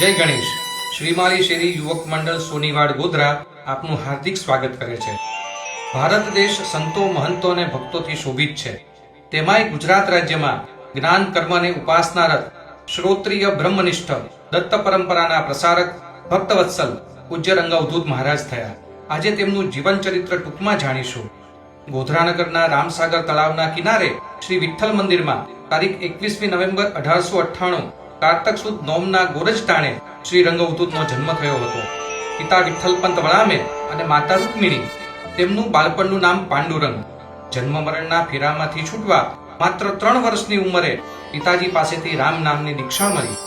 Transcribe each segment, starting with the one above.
જય ગણેશ. શ્રીમાળી શેરી યુવક મંડળ સોનીવાડ ગોધરા આપનું હાર્દિક સ્વાગત કરે છે. ભારત દેશ સંતો, મહંતો અને ભક્તોથી શોભિત છે. તેમાંય ગુજરાત રાજ્યમાં જ્ઞાન, કર્મ અને ઉપાસનારત શ્રોત્રિય બ્રહ્મનિષ્ઠ દત્ત પરંપરાના પ્રસારક ભક્તવત્સલ પૂજ્ય રંગઅવધૂત મહારાજ થયા. આજે તેમનું જીવન ચરિત્ર ટૂંકમાં જાણીશું. ગોધરાનગરના રામસાગર તળાવના કિનારે શ્રી વિઠ્ઠલ મંદિરમાં તારીખ 21મી નવેમ્બર 1898 કારતક સુદ નોમના ગોરજ ટાણે શ્રી રંગઅવધૂતનો જન્મ થયો હતો. પિતા વિઠ્ઠલપંત વળામે અને માતા રૂકમિણી. તેમનું બાળપણનું નામ પાંડુરંગ. જન્મ મરણના ફેરામાંથી છૂટવા માત્ર 3 વર્ષની ઉંમરે પિતાજી પાસેથી રામ નામની દીક્ષા મળી.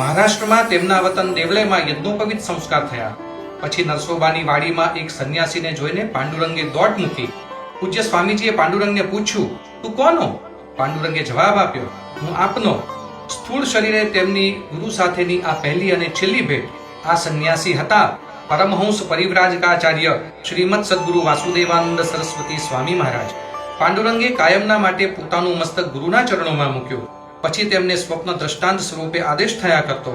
મહારાષ્ટ્રમાં તેમના વતન દેવળેમાં યજ્ઞોપવિત સંસ્કાર થયા. પછી નરસોબાની વાડીમાં એક સંન્યાસીને જોઈને પાંડુરંગે દોટ મૂકી. પૂજ્ય સ્વામીજીએ પાંડુરંગને પૂછ્યું, તું કોનો? પાંડુરંગે જવાબ આપ્યો, હું આપનો. સ્થૂળ શરીરે તેમની ગુરુ સાથેની આ પહેલી અને છેલ્લી ભેટ. આ સંન્યાસી હતા પરમહંસ પરિવ્રાજકાચાર્ય શ્રીમદ સદગુરુ વાસુદેવાનંદ સરસ્વતી સ્વામી મહારાજ. પાંડુરંગે કાયમના માટે પોતાનું મસ્તક ગુરુના ચરણોમાં મૂક્યું. પછી તેમને સ્વપ્ન દ્રષ્ટાંત સ્વરૂપે આદેશ થયા કરતો.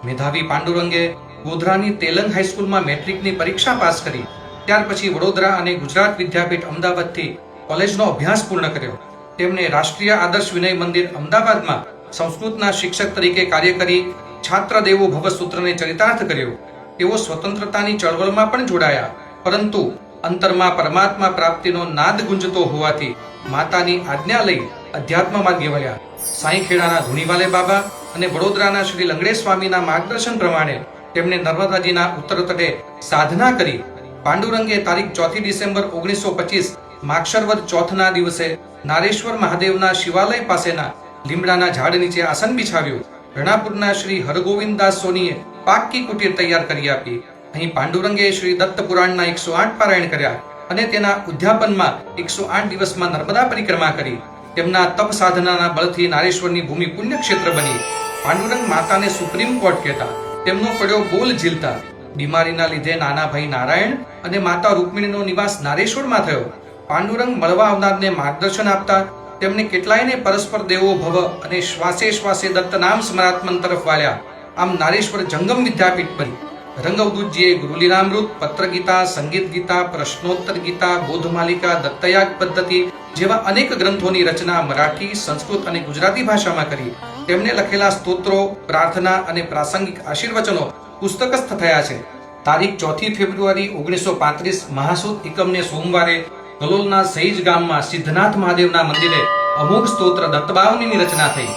મેધાવી પાંડુરંગે ગોધરાની તેલંગ હાઈસ્કૂલમાં મેટ્રિકની પરીક્ષા પાસ કરી. ત્યાર પછી વડોદરા અને ગુજરાત વિદ્યાપીઠ અમદાવાદથી કોલેજનો અભ્યાસ પૂર્ણ કર્યો. તેમણે રાષ્ટ્રીય આદર્શ વિનય મંદિર અમદાવાદમાં સંસ્કૃતના શિક્ષક તરીકે કાર્ય કરી છાત્ર દેવો ભવ સૂત્રને ચરિતાર્થ કર્યો. તેઓ સ્વતંત્રતાની ચળવળમાં પણ જોડાયા, પરંતુ અંતરમાં પરમાત્મા પ્રાપ્તિનો નાદ ગુંજતો હોવાથી માતાની આજ્ઞા લઈ અધ્યાત્મ માર્ગે વળ્યા. સાંઈખેડાના ધુણીવાલે બાબા અને વડોદરાના શ્રી લંગડે સ્વામીના માર્ગદર્શન પ્રમાણે તેમણે નર્મદાજીના ઉત્તર તટે સાધના કરી. પાંડુરંગે તારીખ 4 ડિસેમ્બર 1925 માક્ષરવદ ચોથના દિવસે નારેશ્વર મહાદેવના શિવાલય પાસેના લીમડાના ઝાડ નીચે આસન બિછાવ્યું. રણાપુરના શ્રી હરગોવિંદદાસ સોનીએ પાક્કી કુટીર તૈયાર કરી આપી. અહીં પાંડુરંગે શ્રી દત્ત પુરાણના 108 પારાયણ કર્યા અને તેના ઉદ્યાપનમાં 108 દિવસમાં નર્મદા પરિક્રમા કરી. તેમના તપ સાધનાના બળથી નારેશ્વરની ભૂમિ પુણ્યક્ષેત્ર બની. પાંડુરંગ માતાને સુપ્રીમ કોર્ટ કહેતા. તેમનો પડ્યો બોલ ઝીલતા. બીમારીના લીધે નાના ભાઈ નારાયણ અને માતા રૂકમિણીનો નિવાસ નારેશ્વરમાં થયો. પાંડુરંગ મળવા આવનારને માર્ગદર્શન આપતા. તેમને કેટલાયને પરસ્પર દેવો ભવ અને શ્વાસે શ્વાસે દત્ત નામ સ્મરાત્મન તરફ વાળ્યા. આમ નારેશ્વર જંગમ વિદ્યાપીઠ બની. રંગઅવધૂતજીએ ગુરુલીલામૃત, પત્રગીતા, સંગીત ગીતા, પ્રશ્નોત્તર ગીતા, બોધમાલિકા, દત્તયાગ પદ્ધતિ જેવા અનેક ગ્રંથોની રચના મરાઠી, સંસ્કૃત અને ગુજરાતી ભાષામાં કરી. તેમને લખેલા સ્તોત્રો, પ્રાર્થના અને પ્રાસંગિક આશીર્વચનો પુસ્તકસ્થ થયા છે. તારીખ 4 ફેબ્રુઆરી 1935 મહાસુદ એકમને સોમવારે કલોલના સહીજ ગામમાં સિદ્ધનાથ મહાદેવના મંદિરે અમોઘ સ્તોત્ર દત્તબાવનીની રચના થઈ.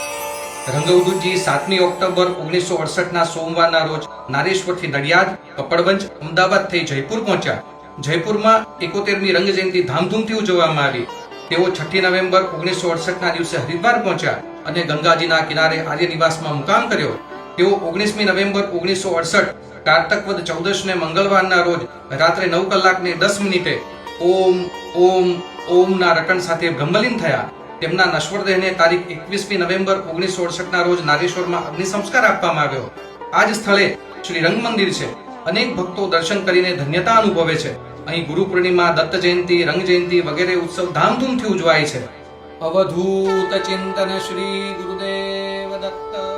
રંગઅવધૂતજી 7મી ઓક્ટોબર 1968ના સોમવારના રોજ નારેશ્વરથી નડિયાદ, કપડવંજ, અમદાવાદ થઈ જયપુર પહોંચ્યા. જયપુરમાં 71મી રંગ જયંતિ ધામધૂમથી ઉજવવામાં આવી. તેઓ 6 નવેમ્બર 1968ના દિવસે હરિદ્વાર પહોંચ્યા અને ગંગાજીના કિનારે આર્ય નિવાસમાં મુકામ કર્યો. તેઓ 19મી નવેમ્બર 1968 કારતક વદ 14ને મંગળવારના રોજ રાત્રે 9:10 ઓમ ઓમ ઓમના રટણ સાથે બ્રહ્મલીન થયા. તેમના નશ્વર દેહને તારીખ 21મી નવેમ્બર 1968ના રોજ નારેશ્વરમાં અગ્નિ સંસ્કાર આપવામાં આવ્યો. આ જ સ્થળે શ્રી રંગ મંદિર છે. અનેક ભક્તો દર્શન કરીને ધન્યતા અનુભવે છે. અહીં ગુરુ પૂર્ણિમા, દત્ત જયંતિ, રંગ જયંતિ વગેરે ઉત્સવ ધામધૂમથી ઉજવાય છે. અવધૂત ચિંતન શ્રી ગુરુદેવ દત્ત.